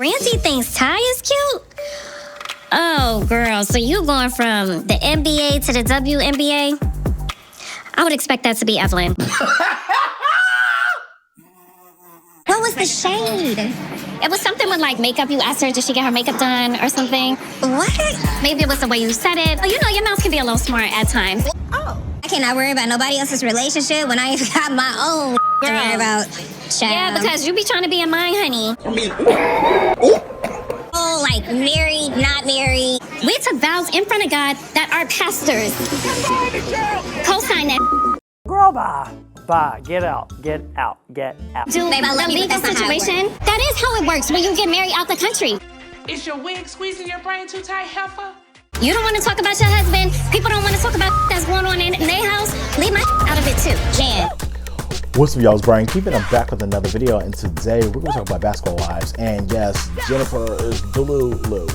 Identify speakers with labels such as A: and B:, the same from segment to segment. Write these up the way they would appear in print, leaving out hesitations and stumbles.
A: Randy thinks Ty is cute? Oh, girl, so you going from the NBA to the WNBA? I would expect that to be Evelyn. What was the shade? It was something with like makeup. You asked her, did she get her makeup done or something? What? Maybe it was the way you said it. Oh, you know, your mouth can be a little smart at times. Oh. I cannot worry about nobody else's relationship when I even got my own to worry about. Child. Yeah, because you be trying to be in mine, honey. Oh, like married, not married. We took vows in front of God that our pastors co-sign that.
B: Girl, bye. Bye. Get out. Get out. Get out.
A: Dude, babe, the legal situation, that is how it works when you get married out the country.
C: Is your wig squeezing your brain too tight, heifer?
A: You don't want to talk about your husband. People don't want to talk about that's going on in their house. Leave my out of it too. Jan.
D: What's up, y'all? It's Brian Keeping. I'm back with another video, and today we're going to talk about basketball wives. And yes, Jennifer is Delulu.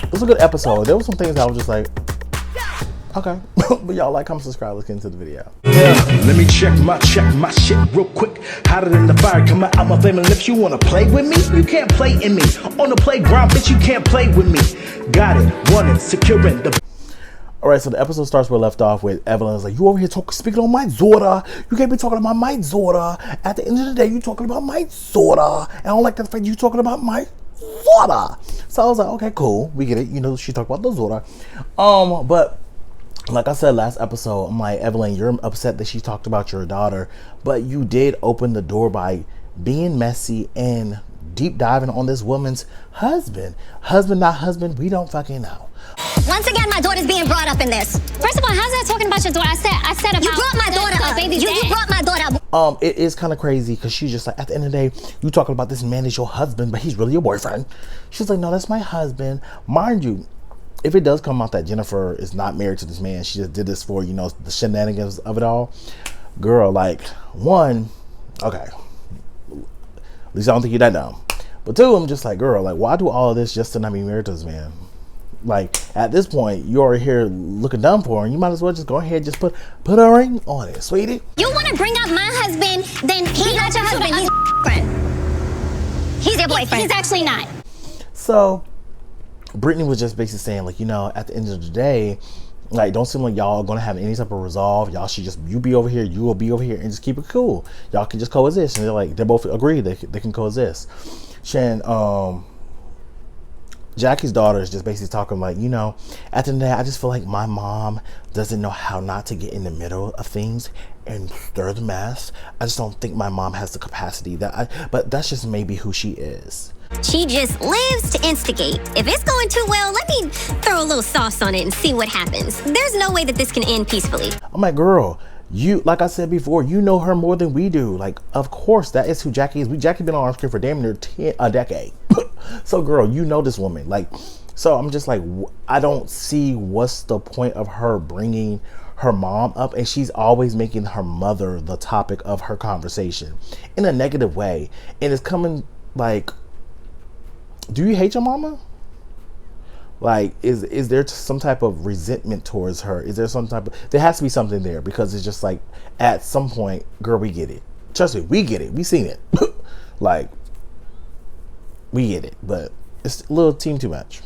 D: It was a good episode. There were some things I was just like, okay. But y'all like, comment, subscribe. Let's get into the video.
E: Yeah, let me check my shit real quick. Hotter than the fire coming out my flaming lips. You wanna play with me? You can't play in me. On the playground, bitch, you can't play with me. Got it, want it, securing the.
D: Alright, so the episode starts where we left off with Evelyn's like, you over here speaking on my daughter. You can't be talking about my daughter. At the end of the day, you talking about my daughter. And I don't like the fact you talking about my daughter. So I was like, okay, cool. We get it. You know, she talked about the daughter. But like I said last episode, I'm like, Evelyn, you're upset that she talked about your daughter, but you did open the door by being messy and deep diving on this woman's husband. Husband, not husband, we don't fucking know.
A: Once again, my daughter's being brought up in this. First of all, how's that talking about your daughter? I said about you brought my daughter up. Baby, you brought my daughter up.
D: It is kind of crazy because she's just like, at the end of the day, you talking about this man is your husband, but he's really your boyfriend. She's like, no, that's my husband. Mind you, if it does come out that Jennifer is not married to this man, she just did this for, you know, the shenanigans of it all. Girl, like, one, okay, at least I don't think you're that dumb. But two, I'm just like, girl, like, why do all of this just to not be married to this man? Like, at this point, you're already here looking dumb for her, and you might as well just go ahead and just put a ring on it, sweetie.
A: You want to bring up my husband, then he's not your husband, he's your friend. He's your boyfriend. He's actually not.
D: So Brittany was just basically saying, like, you know, at the end of the day, like, don't seem like y'all are gonna have any type of resolve. Y'all should just, you be over here, you will be over here, and just keep it cool. Y'all can just coexist. And they're like, they both agree they can coexist. Shan, Jackie's daughter is just basically talking like, you know, at the end of the day, I just feel like my mom doesn't know how not to get in the middle of things and stir the mess. I just don't think my mom has the capacity but that's just maybe who she is.
A: She just lives to instigate. If it's going too well, let me throw a little sauce on it and see what happens. There's no way that this can end peacefully.
D: I'm like, girl, you, like I said before, you know her more than we do. Like, of course, that is who Jackie is. Jackie's been on our screen for damn near a decade. So, girl, you know this woman. Like, so I'm just like, I don't see what's the point of her bringing her mom up, and she's always making her mother the topic of her conversation in a negative way. And it's coming like, do you hate your mama? Like, is there some type of resentment towards her? Is there some type of, there has to be something there, because it's just like, at some point, girl, we get it. Trust me, we get it. We seen it. Like, we get it, but it's a little team too much,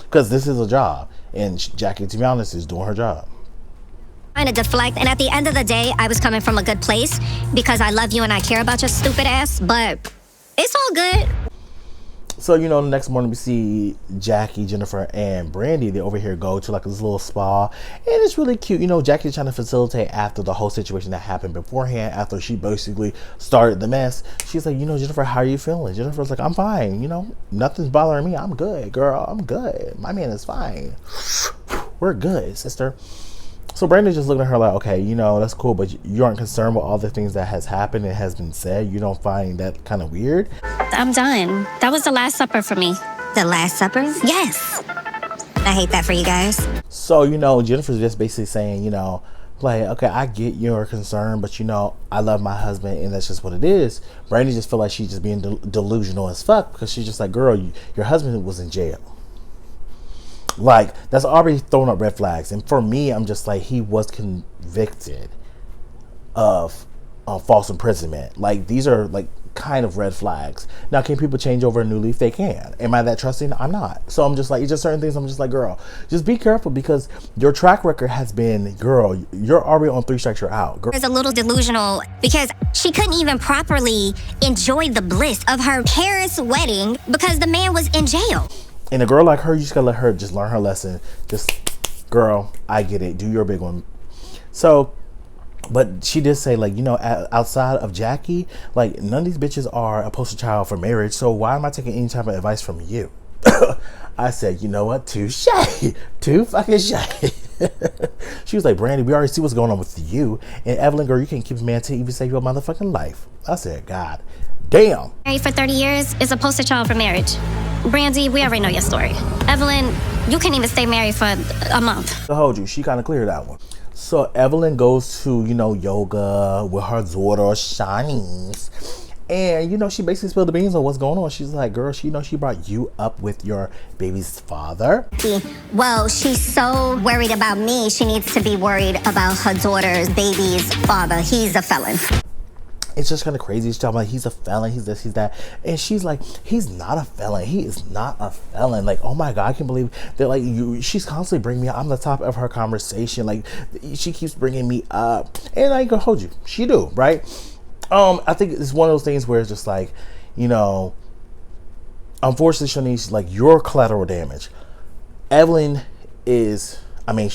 D: because this is a job, and Jackie, to be honest, is doing her job.
A: Trying to deflect, and at the end of the day, I was coming from a good place because I love you and I care about your stupid ass, but it's all good.
D: So, you know, the next morning we see Jackie, Jennifer, and Brandy. They over here go to like this little spa, and it's really cute. You know, Jackie's trying to facilitate after the whole situation that happened beforehand, after she basically started the mess. She's like, you know, Jennifer, how are you feeling? Jennifer's like, I'm fine. You know, nothing's bothering me. I'm good, girl. I'm good. My man is fine. We're good, sister. So Brandy's just looking at her like, okay, you know, that's cool, but you aren't concerned with all the things that has happened and has been said. You don't find that kind of weird?
A: I'm done. That was the Last Supper for me. The Last Supper? Yes. I hate that for you guys.
D: So, you know, Jennifer's just basically saying, you know, like, okay, I get your concern, but, you know, I love my husband, and that's just what it is. Brandy just feel like she's just being delusional as fuck, because she's just like, girl, your husband was in jail. Like, that's already throwing up red flags. And for me, I'm just like, he was convicted of false imprisonment. Like, these are like kind of red flags. Now, can people change over a new leaf? They can. Am I that trusting? I'm not. So I'm just like, it's just certain things. I'm just like, girl, just be careful, because your track record has been, girl, you're already on 3 strikes, you're out. Girl.
A: It's a little delusional because she couldn't even properly enjoy the bliss of her Paris wedding because the man was in jail.
D: And a girl like her, you just gotta let her just learn her lesson. Just, girl, I get it. Do your big one. So, but she did say, like, you know, outside of Jackie, like, none of these bitches are a poster child for marriage. So why am I taking any type of advice from you? I said, you know what? Touche. Too fucking shy. She was like, Brandy, we already see what's going on with you. And Evelyn, girl, you can't keep a man to even save your motherfucking life. I said, God damn.
A: Married for 30 years is a poster child for marriage. Brandy, we already know your story. Evelyn, you can't even stay married for a month.
D: To hold you, she kind of cleared that one. So Evelyn goes to, you know, yoga with her daughter, Shanice. And, you know, she basically spilled the beans on what's going on. She's like, girl, she brought you up with your baby's father.
A: Well, she's so worried about me, she needs to be worried about her daughter's baby's father. He's a felon.
D: It's just kind of crazy. She's talking about he's a felon, he's this, he's that. And she's like, he's not a felon. He is not a felon. Like, oh my God, I can't believe that, like, she's constantly bringing me up. I'm the top of her conversation. Like, she keeps bringing me up. And I ain't gonna hold you. She do, right? I think it's one of those things where it's just like, you know, unfortunately, Shanice, like, you're collateral damage. Evelyn is, I mean,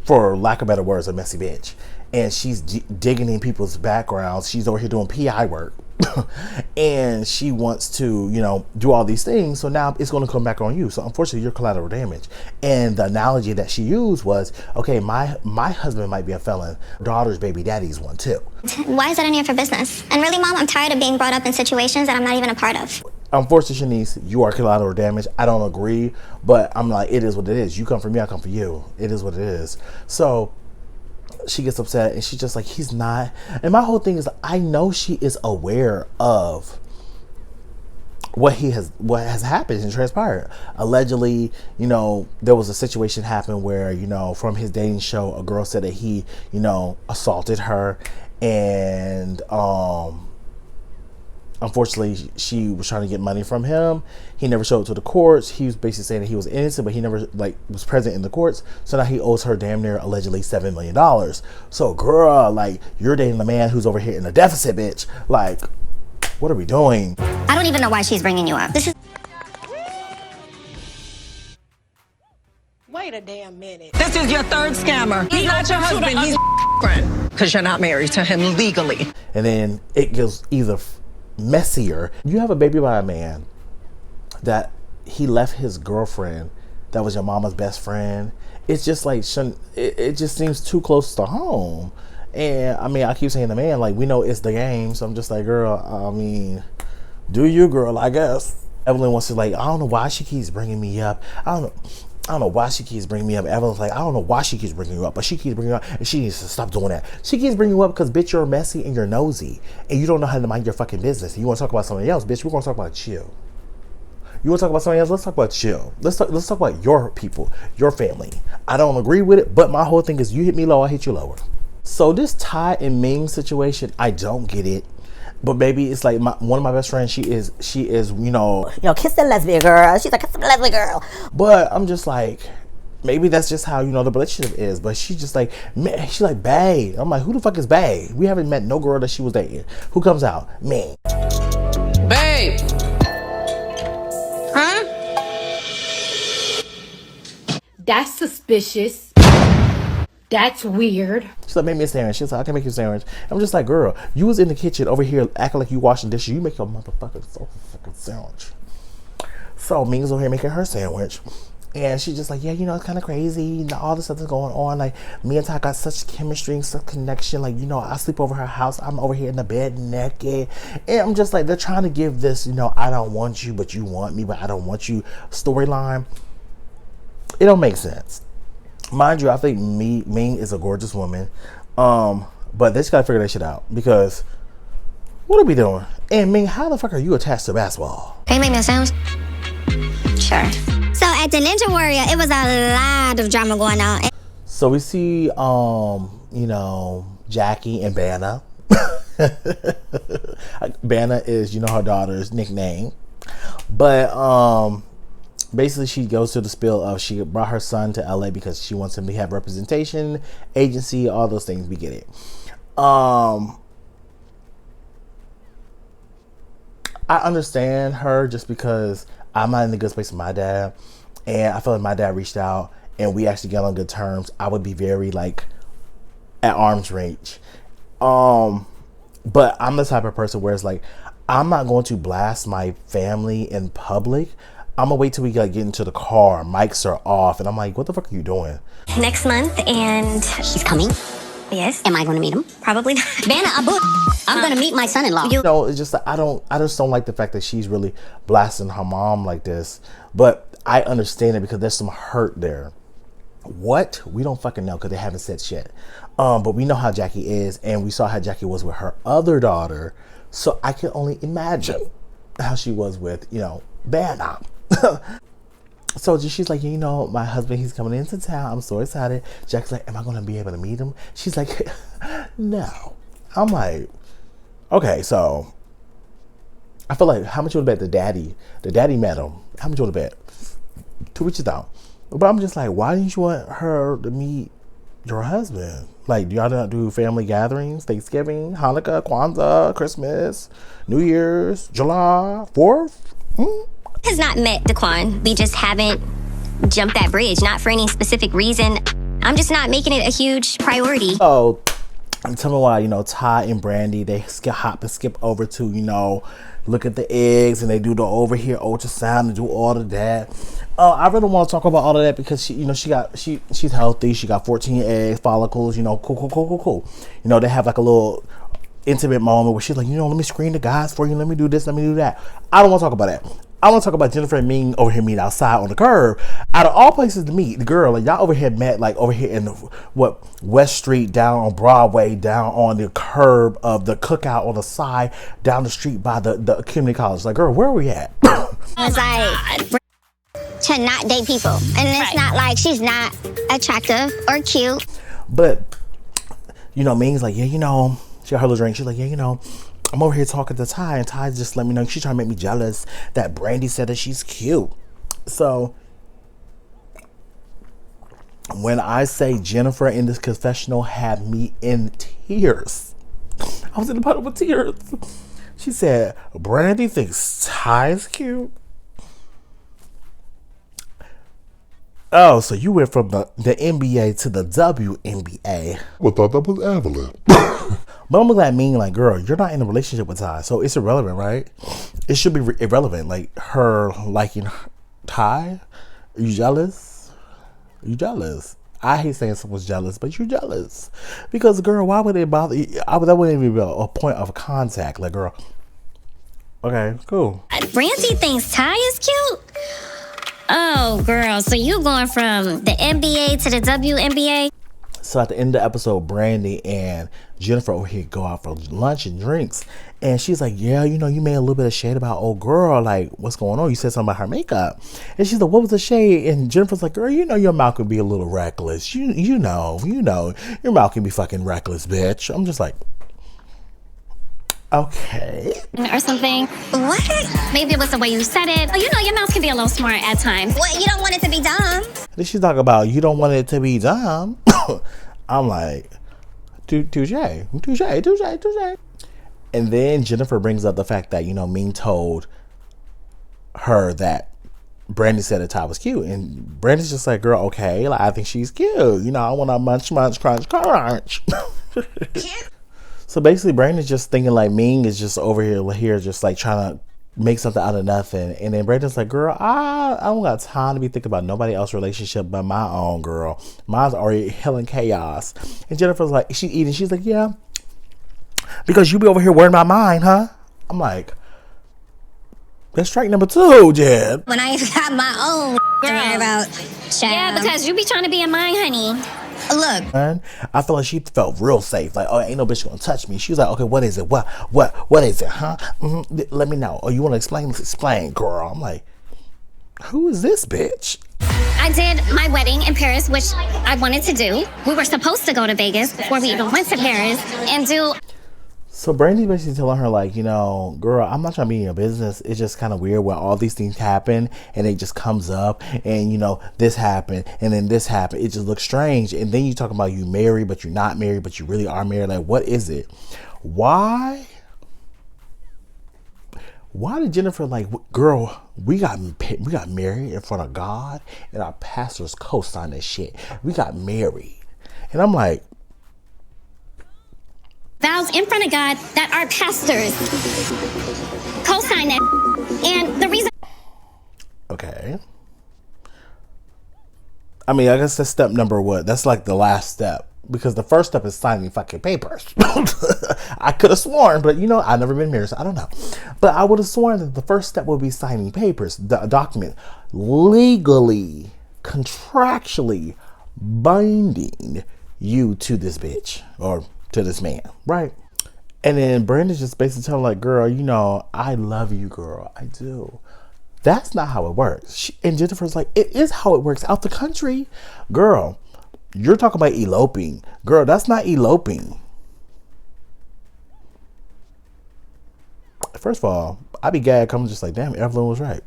D: for lack of better words, a messy bitch. And she's digging in people's backgrounds. She's over here doing PI work. And she wants to, you know, do all these things. So now it's going to come back on you. So unfortunately, you're collateral damage. And the analogy that she used was, okay, my husband might be a felon. Daughter's baby daddy's one too.
A: Why is that any of your business? And really, Mom, I'm tired of being brought up in situations that I'm not even a part of.
D: Unfortunately, Shanice, you are collateral damage. I don't agree, but I'm like, it is what it is. You come for me, I come for you. It is what it is. So she gets upset and she's just like, he's not. And my whole thing is, I know she is aware of what has happened and transpired. Allegedly, you know, there was a situation happen where, you know, from his dating show, a girl said that he, you know, assaulted her, and unfortunately, she was trying to get money from him. He never showed up to the courts. He was basically saying that he was innocent, but he never, like, was present in the courts. So now he owes her damn near allegedly $7 million. So, girl, like, you're dating a man who's over here in a deficit, bitch. Like, what are we doing?
A: I don't even know why she's bringing you up. This is...
F: Wait a damn minute.
G: This is your third scammer. He's not your husband. He's your friend. Because you're not married to him legally.
D: And then it goes either messier. You have a baby by a man that he left his girlfriend that was your mama's best friend. It's just like, it just seems too close to home. And I mean, I keep saying the man, like, we know it's the game. So I'm just like, girl, I mean, do you, girl, I guess. Evelyn wants to, like, I don't know why she keeps bringing me up. I don't know why she keeps bringing me up. Evelyn's like, I don't know why she keeps bringing you up, but she keeps bringing you up, and she needs to stop doing that. She keeps bringing you up because, bitch, you're messy and you're nosy, and you don't know how to mind your fucking business. And you want to talk about somebody else, bitch? We're going to talk about you. You want to talk about somebody else? Let's talk about you. Let's talk about your people, your family. I don't agree with it, but my whole thing is, you hit me low, I hit you lower. So this Ty and Ming situation, I don't get it. But baby, it's like one of my best friends, she is, you know,
H: kiss the lesbian girl. She's like, kiss the lesbian girl.
D: But I'm just like, maybe that's just how, you know, the relationship is. But she's just like, man, she's like, bae. I'm like, who the fuck is bae? We haven't met no girl that she was dating. Who comes out? Me.
G: Babe. Huh?
F: That's suspicious. That's weird.
D: She's like, make me a sandwich. She's like, I can make you a sandwich. I'm just like, girl, you was in the kitchen over here acting like you washing dishes. You make your motherfucking sandwich. So Ming's over here making her sandwich. And she's just like, yeah, you know, it's kind of crazy. You know, all this stuff is going on. Like, me and Ty got such chemistry and such connection. Like, you know, I sleep over her house. I'm over here in the bed naked. And I'm just like, they're trying to give this, you know, I don't want you, but you want me, but I don't want you storyline. It don't make sense. Mind you, I think Ming is a gorgeous woman. But they just gotta figure that shit out. Because, what are we doing? And Ming, how the fuck are you attached to basketball?
A: Can you make me a sandwich? Sure. So at the Ninja Warrior, it was a lot of drama going on.
D: So we see, you know, Jackie and Banna. Banna is, you know, her daughter's nickname. But basically she goes to the spiel of she brought her son to LA because she wants him to have representation, agency, all those things. We get it. I understand her just because I'm not in the good space with my dad, and I feel like my dad reached out and we actually got on good terms. I would be very like at arm's reach. But I'm the type of person where it's like, I'm not going to blast my family in public. I'm gonna wait till we get into the car, mics are off, and I'm like, what the fuck are you doing?
A: Next month, and
H: He's coming.
A: yes,
H: Am I going to meet him?
A: probably not.
H: Banna, I'm going to meet my son-in-law.
D: You know, it's just that I just don't like the fact that she's really blasting her mom like this. But I understand it because there's some hurt there. What? We don't fucking know because they haven't said shit. But we know how Jackie is, and we saw how Jackie was with her other daughter. So I can only imagine how she was with, you know, Banna. So she's like, you know, my husband, he's coming into town. I'm so excited. Jack's like, am I going to be able to meet him? She's like, no. I'm like, okay, so I feel like, how much you would bet the daddy met him? How much you would bet? 2 weeks down. But I'm just like, why didn't you want her to meet your husband? Like, do y'all not do family gatherings? Thanksgiving, Hanukkah, Kwanzaa, Christmas, New Year's, July 4th?
A: Has not met Daquan. We just haven't jumped that bridge, not for any specific reason. I'm just not making it a huge priority.
D: Oh, tell me why, you know, Ty and Brandy, they hop and skip over to, you know, look at the eggs, and they do the over here ultrasound and do all of that. I really want to talk about all of that because she, you know, she's healthy. She got 14 egg follicles, you know, cool. You know, they have like a little intimate moment where she's like, you know, let me screen the guys for you. Let me do this. Let me do that. I don't want to talk about that. I want to talk about Jennifer and Ming over here meeting outside on the curb. Out of all places to meet, the girl, like y'all over here met like over here in the, West Street, down on Broadway, down on the curb of the cookout on the side, down the street by the community college. Like, girl, where are we at?
A: It's like to not date people, and it's not like she's not attractive or cute.
D: But you know, Ming's like, yeah, you know, she got her little drink. She's like, yeah, you know, I'm over here talking to Ty, and Ty just let me know she's trying to make me jealous that Brandy said that she's cute. So when I say Jennifer in this confessional had me in tears, I was in the puddle of tears. She said, Brandy thinks Ty is cute. Oh, so you went from the NBA to the WNBA.
I: I thought that was Evelyn.
D: But I'm looking at Ming like, girl, you're not in a relationship with Ty, so it's irrelevant, right? It should be irrelevant. Like, her liking Ty? Are you jealous? Are you jealous? I hate saying someone's jealous, but you're jealous. Because, girl, why would it bother you? That wouldn't even be a point of contact. Like, girl, okay, cool.
A: Brandy thinks Ty is cute? Oh, girl, so you going from the NBA to the WNBA?
D: So at the end of the episode, Brandy and Jennifer over here go out for lunch and drinks. And she's like, yeah, you know, you made a little bit of shade about old girl. Like, what's going on? You said something about her makeup. And she's like, what was the shade? And Jennifer's like, girl, you know your mouth could be a little reckless. You know, your mouth can be fucking reckless, bitch. I'm just like, okay.
A: Or something. What? Maybe it was the way you said it. Oh, you know, your mouth can be a little smart at times. What? You don't want it to be dumb?
D: Then she's talking about, you don't want it to be dumb. I'm like, touche. And then Jennifer brings up the fact that, you know, Ming told her that Brandy said that Ty was cute. And Brandy's just like, girl, okay, like, I think she's cute. You know, I want to munch, crunch. So basically, Brandy's just thinking like Ming is just over here just like trying to make something out of nothing. And then Brandy's like, girl, I don't got time to be thinking about nobody else's relationship but my own, girl. Mine's already hell in chaos. And Jennifer's like, she's eating. She's like, yeah, because you be over here worrying about mine, huh? I'm like, that's strike number 2, Jen.
A: When I got my own to worry about. Yeah, because you be trying to be in mine, honey. Look.
D: I feel like she felt real safe. Like, oh, ain't no bitch gonna touch me. She was like, okay, what is it? What is it, huh? Mm-hmm. Let me know. Oh, you want to explain? Explain, girl. I'm like, who is this bitch?
A: I did my wedding in Paris, which I wanted to do. We were supposed to go to Vegas before we even went to Paris and do.
D: So Brandy's basically telling her, like, you know, girl, I'm not trying to be in your business. It's just kind of weird when all these things happen and it just comes up and, you know, this happened and then this happened. It just looks strange. And then you talk about you married, but you're not married, but you really are married. Like, what is it? Why did Jennifer, like, girl, we got married in front of God and our pastors co-signed that shit. We got married. And I'm like,
A: vows in front of God that our pastors co-sign that. And the reason...
D: okay. I mean, I guess that's step number one. That's like the last step. Because the first step is signing fucking papers. I could have sworn, but you know, I've never been married, so I don't know. But I would have sworn that the first step would be signing papers, the document legally, contractually binding you to this bitch or to this man, right? And then Brandon's just basically telling, like, girl, you know, I love you, girl. I do. That's not how it works. And Jennifer's like, it is how it works out the country. Girl, you're talking about eloping. Girl, that's not eloping. First of all, I be gagged coming just like, damn, Evelyn was right.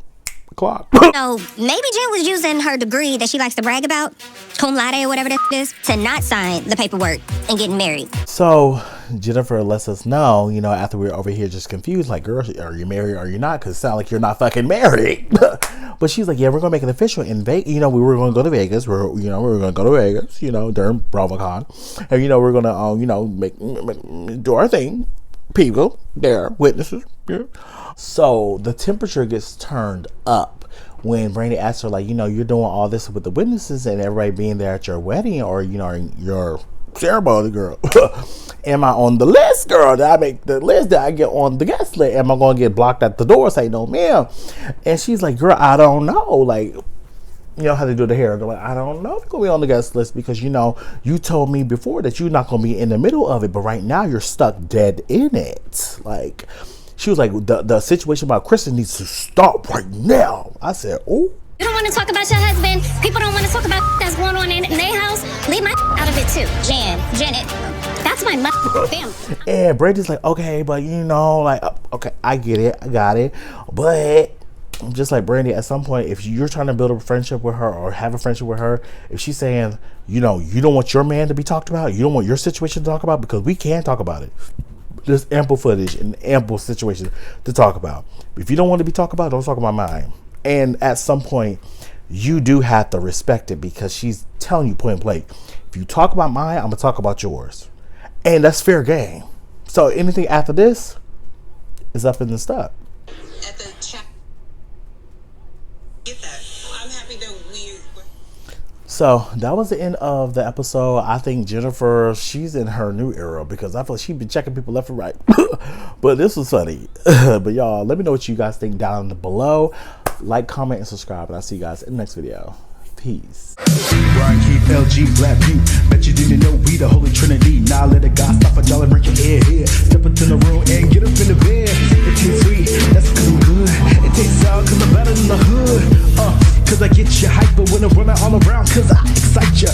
D: Clock.
H: So maybe Jen was using her degree that she likes to brag about, cum laude or whatever that is, to not sign the paperwork and getting married.
D: So Jennifer lets us know, you know, after we're over here just confused, like, girl, are you married or are you not? Because it sounds like you're not fucking married. But she's like, yeah, we're going to make it official in Vegas. You know, we were going to go to Vegas. We were going to go to Vegas, you know, during BravoCon. And, you know, we're going to, you know, do our thing. People there, witnesses. Yeah. So the temperature gets turned up when Brandy asks her, like, you know, you're doing all this with the witnesses and everybody being there at your wedding or, you know, your ceremony, girl. Am I on the list, girl? Did I make the list? Did I get on the guest list? Am I going to get blocked at the door? Say, no, ma'am. And she's like, girl, I don't know. Like, you know how they do the hair. They're like, I don't know if you're going to be on the guest list because, you know, you told me before that you're not going to be in the middle of it. But right now you're stuck dead in it. Like, she was like, the situation about Kristen needs to stop right now. I said, oh.
A: You don't want to talk about your husband. People don't want to talk about that's going on in their house. Leave my out of it too. Janet, that's my family.
D: And Brandy's like, okay, but you know, like, okay, I get it. I got it. But I'm just like, Brandy, at some point, if you're trying to build a friendship with her or have a friendship with her, if she's saying, you know, you don't want your man to be talked about, you don't want your situation to talk about, because we can talk about it. There's ample footage and ample situations to talk about. If you don't want to be talked about, don't talk about mine. And at some point, you do have to respect it because she's telling you point blank, if you talk about mine, I'm going to talk about yours. And that's fair game. So anything after this is up in the stuff.
G: At the chat. Get that. I'm happy that
D: So that was the end of the episode. I think Jennifer, she's in her new era because I feel like she's been checking people left and right. But this was funny. But y'all, let me know what you guys think down below. Like, comment, and subscribe. And I'll see you guys in the next video. Peace.
E: Brian Keith, LG, Black View. Bet you didn't know we the Holy Trinity. Now let a guy stop a y'all and break your head here. Step into the room and get up in the bed. It tastes sweet, that's cause I'm good. It tastes sour cause I'm better than the hood. Cause I get you hyper when I'm running all around. Cause I excite ya.